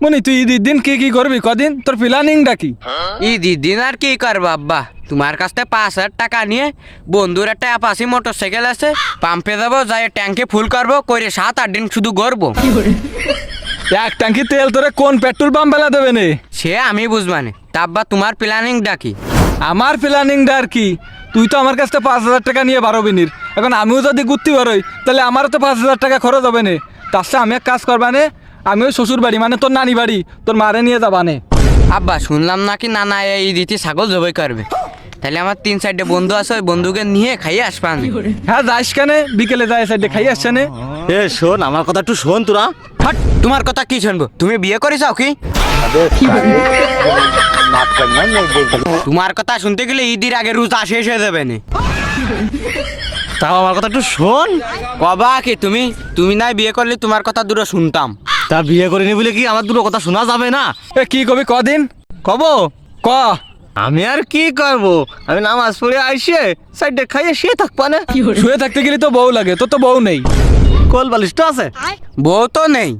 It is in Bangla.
মনি তুই ঈদের দিন কি করবি কদিন তোর প্ল্যানিংটা কি? ঈদের দিন আর কি করবো আব্বা, তোমার কাছ থেকে 5,000 টাকা নিয়ে বন্ধুর একটা অ্যাপাচি মোটরসাইকেল আছে, পাম্পে যাবো, যাই ট্যাঙ্কে ফুল করবো, করে 7-8 দিন শুধু ঘুরবো। এক ট্যাঙ্কি তেল তোরে কোন পেট্রোল পাম্প বেলা দেবে নে? সে আমি বুঝবানে। তা আব্বা তোমার প্ল্যানিংটা কি? আমার প্ল্যানিংটা আর কি, তুই তো আমার কাছ থেকে 5,000 টাকা নিয়ে বারোবি নির, এখন আমিও যদি ঘুরতে বারোই তাহলে আমারও তো 5,000 টাকা খরচ হবে নে। তার সাথে আমি এক কাজ করবানে, আমি ওই শ্বশুর বাড়ি মানে তোর নানি বাড়ি তোর মারে নিয়ে যাবানে। আব্বা শুনলাম নাকি নানা এই দিতে ছাগল জবাই করবে, তাহলে আমার 3-4টে বন্ধু আছে, ওই বন্ধুকে নিয়ে খাইয়ে আসবান। হ্যাঁ যাইস কেনে, বিকেলে যাই সাইডে খাই আসছে নে। এ শোন, আমার কথা একটু শোন তোরা। হাট, তোমার কথা কি শুনবো? তুমি বিয়ে করেছাও কি? তোমার কথা শুনতে গেলে ঈদের আগে রোজা শেষ হয়ে যাবে না। তাও আমার কথা একটু শোন। কবা কি তুমি? তুমি নাই বিয়ে করলে তোমার কথা দূরে শুনতাম। তা বিয়ে করিনি বলে কি আমার দুটো কথা শোনা যাবে না? এ কি কবি কদিন কব ক? আমি আর কি করব, আমি নামাজ পড়ে আইসে সাইডে খাইয়ে শুয়ে থাকবা না। শুয়ে থাকতে গেলে তো বউ লাগে, তোর তো বউ নেই। কোল বালিশ তো আছে। বউ তো নেই।